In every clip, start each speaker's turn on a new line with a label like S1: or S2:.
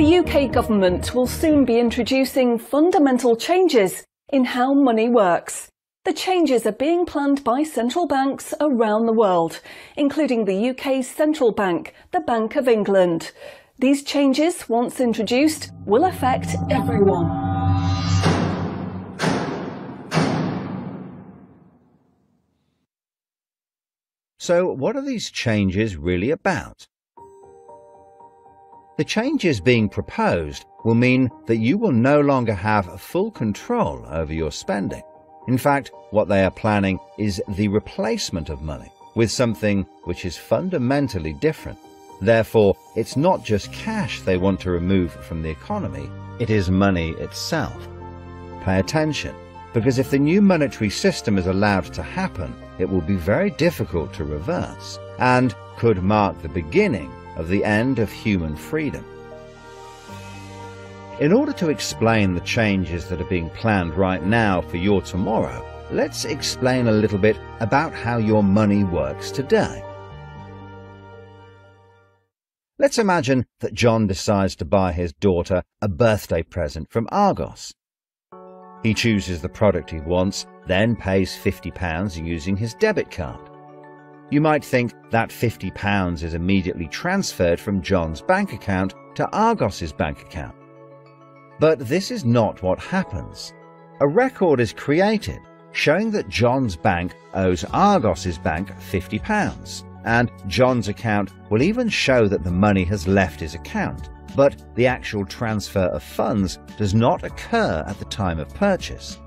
S1: The UK government will soon be introducing fundamental changes in how money works. The changes are being planned by central banks around the world, including the UK's central bank, the Bank of England. These changes, once introduced, will affect everyone.
S2: So, what are these changes really about? The changes being proposed will mean that you will no longer have full control over your spending. In fact, what they are planning is the replacement of money with something which is fundamentally different. Therefore, it's not just cash they want to remove from the economy, it is money itself. Pay attention, because if the new monetary system is allowed to happen, it will be very difficult to reverse and could mark the beginning of the end of human freedom. In order to explain the changes that are being planned right now for your tomorrow, let's explain a little bit about how your money works today. Let's imagine that John decides to buy his daughter a birthday present from Argos. He chooses the product he wants, then pays £50 using his debit card. You might think that £50 is immediately transferred from John's bank account to Argos's bank account. But this is not what happens. A record is created showing that John's bank owes Argos's bank £50, and John's account will even show that the money has left his account, but the actual transfer of funds does not occur at the time of purchase.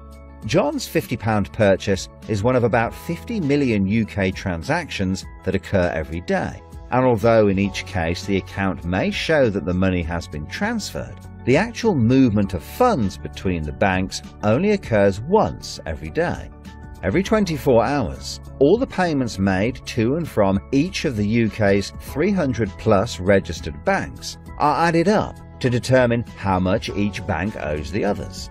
S2: John's £50 purchase is one of about 50 million UK transactions that occur every day, and although in each case the account may show that the money has been transferred, the actual movement of funds between the banks only occurs once every day. Every 24 hours, all the payments made to and from each of the UK's 300+ registered banks are added up to determine how much each bank owes the others.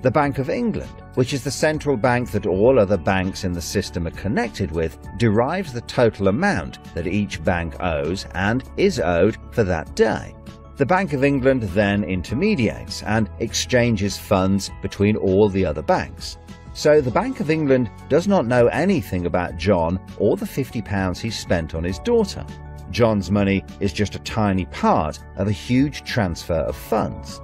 S2: The Bank of England, which is the central bank that all other banks in the system are connected with, derives the total amount that each bank owes and is owed for that day. The Bank of England then intermediates and exchanges funds between all the other banks. So the Bank of England does not know anything about John or the £50 he spent on his daughter. John's money is just a tiny part of a huge transfer of funds.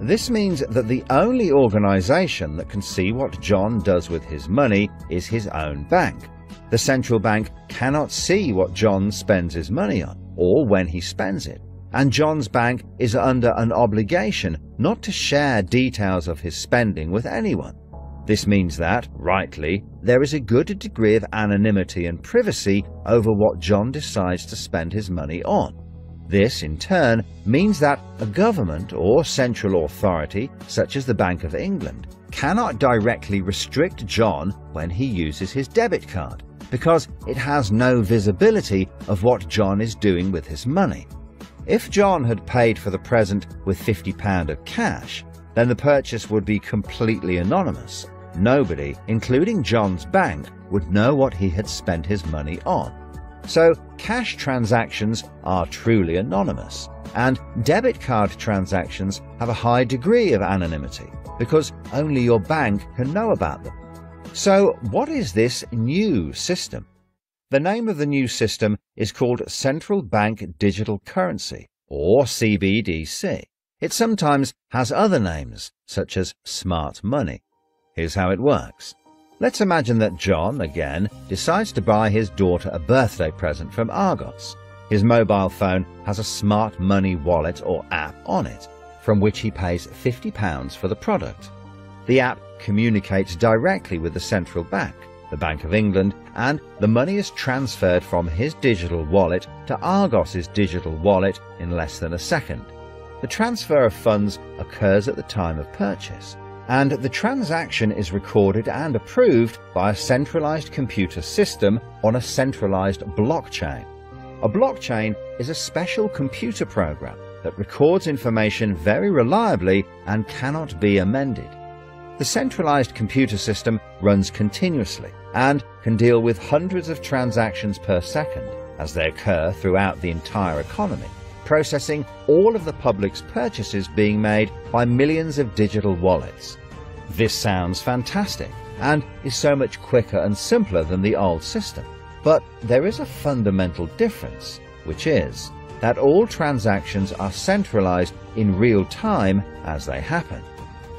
S2: This means that the only organisation that can see what John does with his money is his own bank. The central bank cannot see what John spends his money on, or when he spends it, and John's bank is under an obligation not to share details of his spending with anyone. This means that, rightly, there is a good degree of anonymity and privacy over what John decides to spend his money on. This, in turn, means that a government or central authority, such as the Bank of England, cannot directly restrict John when he uses his debit card, because it has no visibility of what John is doing with his money. If John had paid for the present with £50 of cash, then the purchase would be completely anonymous. Nobody, including John's bank, would know what he had spent his money on. So, cash transactions are truly anonymous, and debit card transactions have a high degree of anonymity, because only your bank can know about them. So, what is this new system? The name of the new system is called Central Bank Digital Currency, or CBDC. It sometimes has other names, such as smart money. Here's how it works. Let's imagine that John, again, decides to buy his daughter a birthday present from Argos. His mobile phone has a smart money wallet or app on it, from which he pays £50 for the product. The app communicates directly with the central bank, the Bank of England, and the money is transferred from his digital wallet to Argos's digital wallet in less than a second. The transfer of funds occurs at the time of purchase, and the transaction is recorded and approved by a centralized computer system on a centralized blockchain. A blockchain is a special computer program that records information very reliably and cannot be amended. The centralized computer system runs continuously and can deal with hundreds of transactions per second as they occur throughout the entire economy. processing all of the public's purchases being made by millions of digital wallets. This sounds fantastic and is so much quicker and simpler than the old system. But there is a fundamental difference, which is that all transactions are centralized in real time as they happen.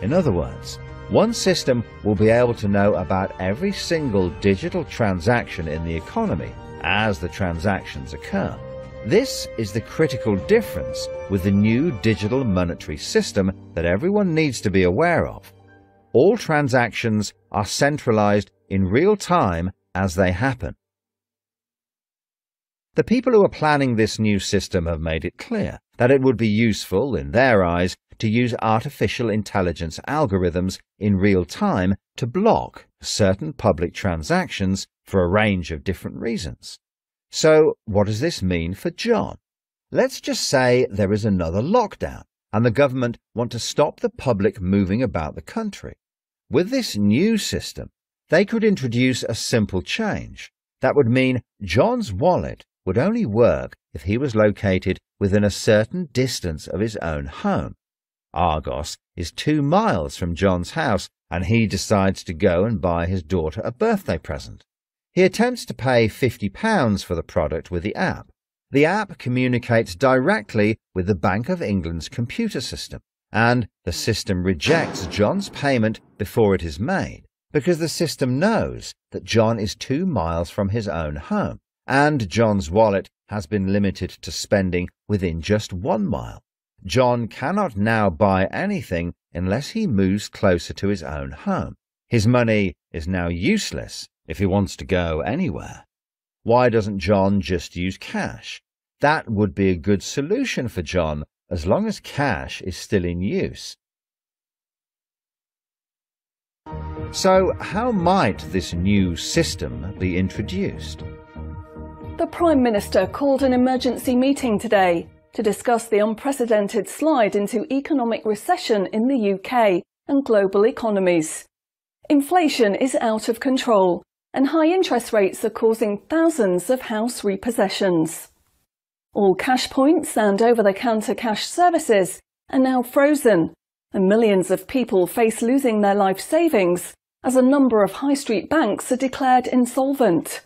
S2: In other words, one system will be able to know about every single digital transaction in the economy as the transactions occur. This is the critical difference with the new digital monetary system that everyone needs to be aware of. All transactions are centralized in real time as they happen. The people who are planning this new system have made it clear that it would be useful, in their eyes, to use artificial intelligence algorithms in real time to block certain public transactions for a range of different reasons. So, what does this mean for John? Let's just say there is another lockdown and the government want to stop the public moving about the country. With this new system, they could introduce a simple change. That would mean John's wallet would only work if he was located within a certain distance of his own home. Argos is 2 miles from John's house, and he decides to go and buy his daughter a birthday present. He attempts to pay £50 for the product with the app. The app communicates directly with the Bank of England's computer system, and the system rejects John's payment before it is made, because the system knows that John is 2 miles from his own home, and John's wallet has been limited to spending within just 1 mile. John cannot now buy anything unless he moves closer to his own home. His money is now useless if he wants to go anywhere. Why doesn't John just use cash? That would be a good solution for John as long as cash is still in use. So, how might this new system be introduced?
S1: The Prime Minister called an emergency meeting today to discuss the unprecedented slide into economic recession in the UK and global economies. Inflation is out of control, and high interest rates are causing thousands of house repossessions. All cash points and over-the-counter cash services are now frozen, and millions of people face losing their life savings as a number of high street banks are declared insolvent.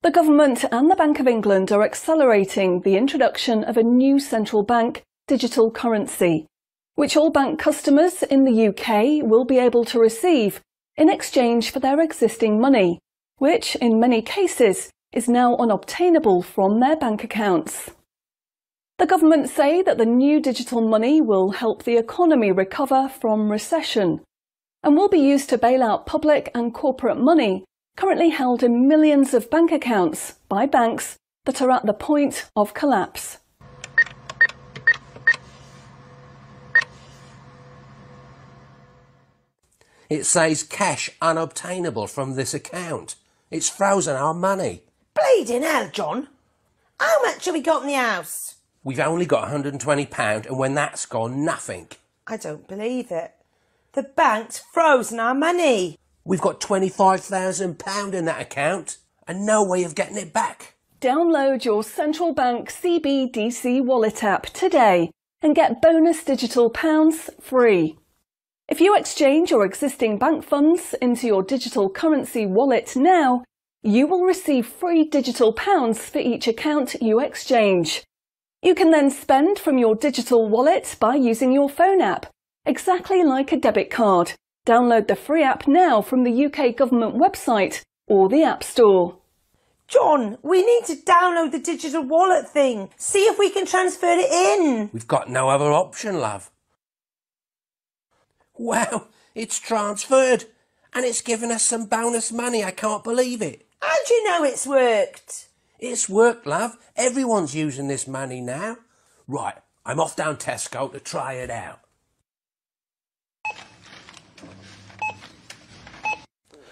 S1: The government and the Bank of England are accelerating the introduction of a new central bank digital currency, which all bank customers in the UK will be able to receive in exchange for their existing money, which in many cases is now unobtainable from their bank accounts. The government say that the new digital money will help the economy recover from recession and will be used to bail out public and corporate money currently held in millions of bank accounts by banks that are at the point of collapse.
S3: It says cash unobtainable from this account. It's frozen our money.
S4: Bleeding hell, John. How much have we got in the house?
S3: We've only got £120, and when that's gone, nothing.
S4: I don't believe it. The bank's frozen our money.
S3: We've got £25,000 in that account, and no way of getting it back.
S1: Download your central bank CBDC wallet app today and get bonus digital pounds free. If you exchange your existing bank funds into your digital currency wallet now, you will receive free digital pounds for each account you exchange. You can then spend from your digital wallet by using your phone app, exactly like a debit card. Download the free app now from the UK government website or the App Store.
S4: John, we need to download the digital wallet thing. See if we can transfer it in.
S3: We've got no other option, love. Wow, it's transferred, and it's given us some bonus money. I can't believe it.
S4: How do you know it's worked?
S3: It's worked, love. Everyone's using this money now. Right, I'm off down Tesco to try it out.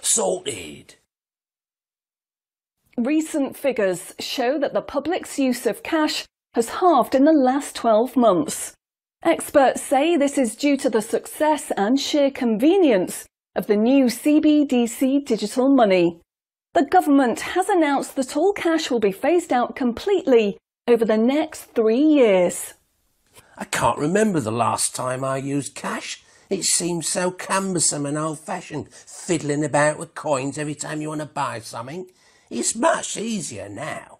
S3: Sorted.
S1: Recent figures show that the public's use of cash has halved in the last 12 months. Experts say this is due to the success and sheer convenience of the new CBDC digital money. The government has announced that all cash will be phased out completely over the next 3 years.
S3: I can't remember the last time I used cash. It seems so cumbersome and old-fashioned, fiddling about with coins every time you want to buy something. It's much easier now.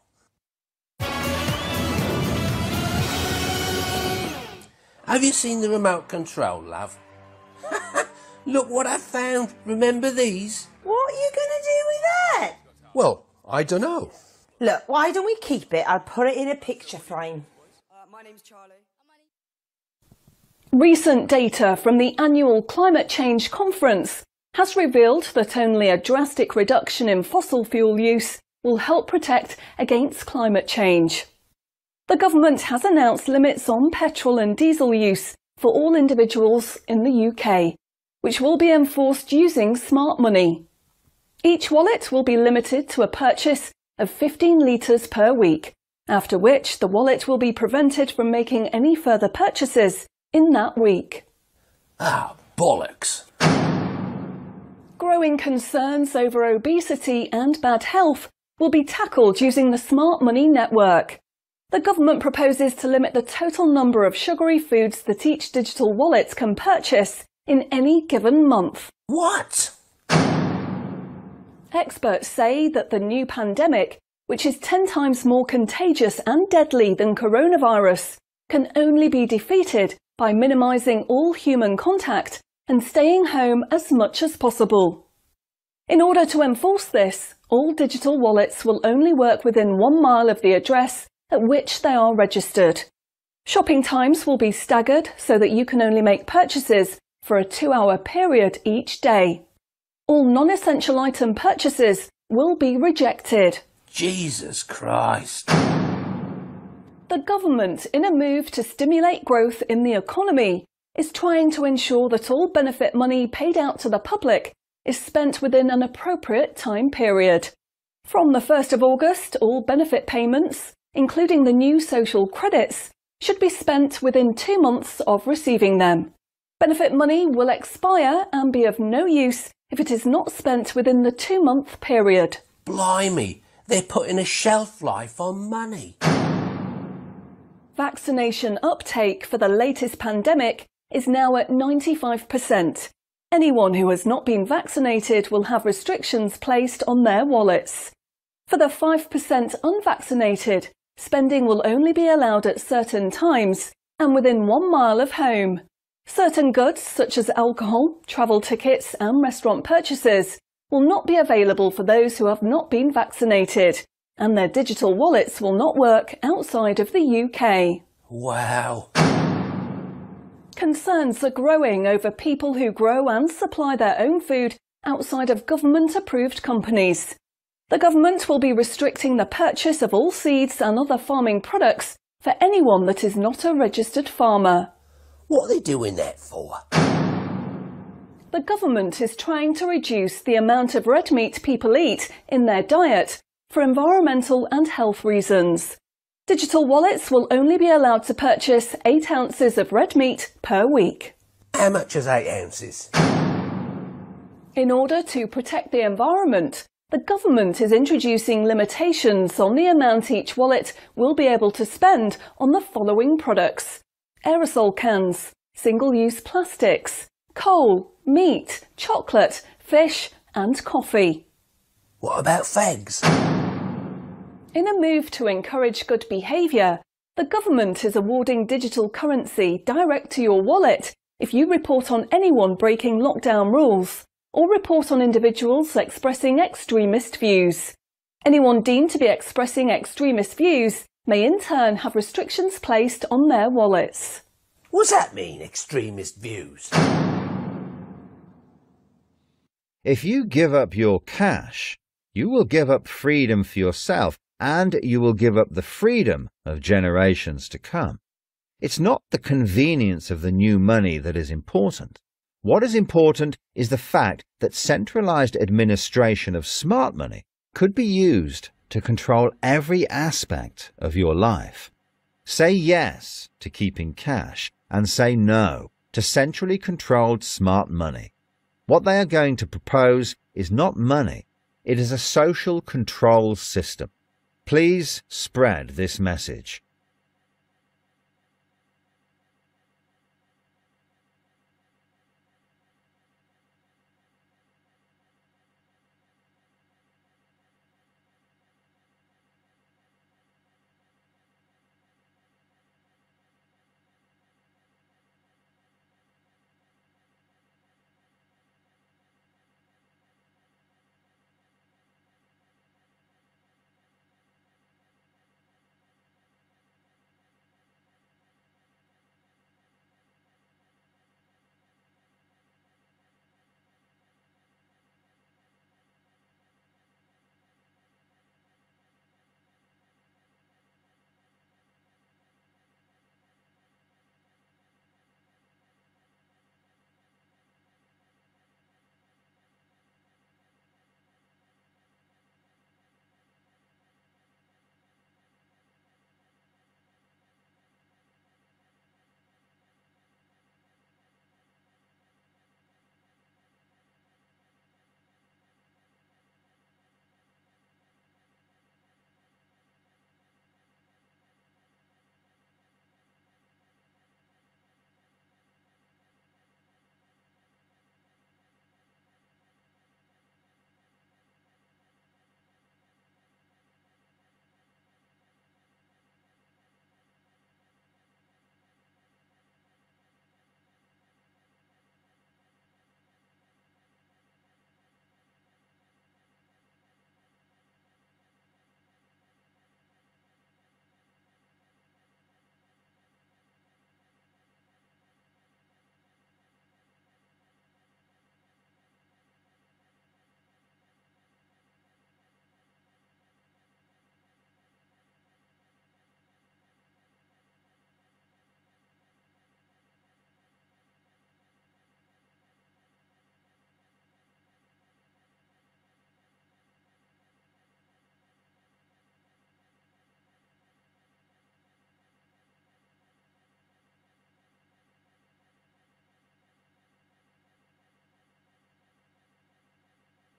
S3: Have you seen the remote control, love? Look what I found. Remember these?
S4: What are you going to do with that?
S3: Well, I don't know.
S4: Look, why don't we keep it? I'll put it in a picture frame.
S5: My name's Charlie.
S1: Recent data from the annual Climate Change Conference has revealed that only a drastic reduction in fossil fuel use will help protect against climate change. The government has announced limits on petrol and diesel use for all individuals in the UK, which will be enforced using smart money. Each wallet will be limited to a purchase of 15 litres per week, after which the wallet will be prevented from making any further purchases in that week.
S3: Ah, bollocks.
S1: Growing concerns over obesity and bad health will be tackled using the Smart Money Network. The government proposes to limit the total number of sugary foods that each digital wallet can purchase in any given month.
S3: What?
S1: Experts say that the new pandemic, which is 10 times more contagious and deadly than coronavirus, can only be defeated by minimising all human contact and staying home as much as possible. In order to enforce this, all digital wallets will only work within 1 mile of the address at which they are registered. Shopping times will be staggered so that you can only make purchases for a 2-hour period each day. All non-essential item purchases will be rejected.
S3: Jesus Christ.
S1: The government, in a move to stimulate growth in the economy, is trying to ensure that all benefit money paid out to the public is spent within an appropriate time period. From the 1st of August, all benefit payments, including the new social credits, should be spent within 2 months of receiving them. Benefit money will expire and be of no use if it is not spent within the 2-month period.
S3: Blimey, they're putting a shelf life on money.
S1: Vaccination uptake for the latest pandemic is now at 95%. Anyone who has not been vaccinated will have restrictions placed on their wallets. For the 5% unvaccinated, spending will only be allowed at certain times and within 1 mile of home. Certain goods, such as alcohol, travel tickets and restaurant purchases, will not be available for those who have not been vaccinated, and their digital wallets will not work outside of the UK.
S3: Wow.
S1: Concerns are growing over people who grow and supply their own food outside of government-approved companies. The government will be restricting the purchase of all seeds and other farming products for anyone that is not a registered farmer.
S3: What are they doing that for?
S1: The government is trying to reduce the amount of red meat people eat in their diet for environmental and health reasons. Digital wallets will only be allowed to purchase 8 ounces of red meat per week.
S3: How much is 8 ounces?
S1: In order to protect the environment, the government is introducing limitations on the amount each wallet will be able to spend on the following products: aerosol cans, single-use plastics, coal, meat, chocolate, fish and coffee.
S3: What about fags?
S1: In a move to encourage good behaviour, the government is awarding digital currency direct to your wallet if you report on anyone breaking lockdown rules or report on individuals expressing extremist views. Anyone deemed to be expressing extremist views may in turn have restrictions placed on their wallets.
S3: What's that mean, extremist views?
S2: If you give up your cash, you will give up freedom for yourself, and you will give up the freedom of generations to come. It's not the convenience of the new money that is important. What is important is the fact that centralized administration of smart money could be used to control every aspect of your life. Say yes to keeping cash and say no to centrally controlled smart money. What they are going to propose is not money, it is a social control system. Please spread this message.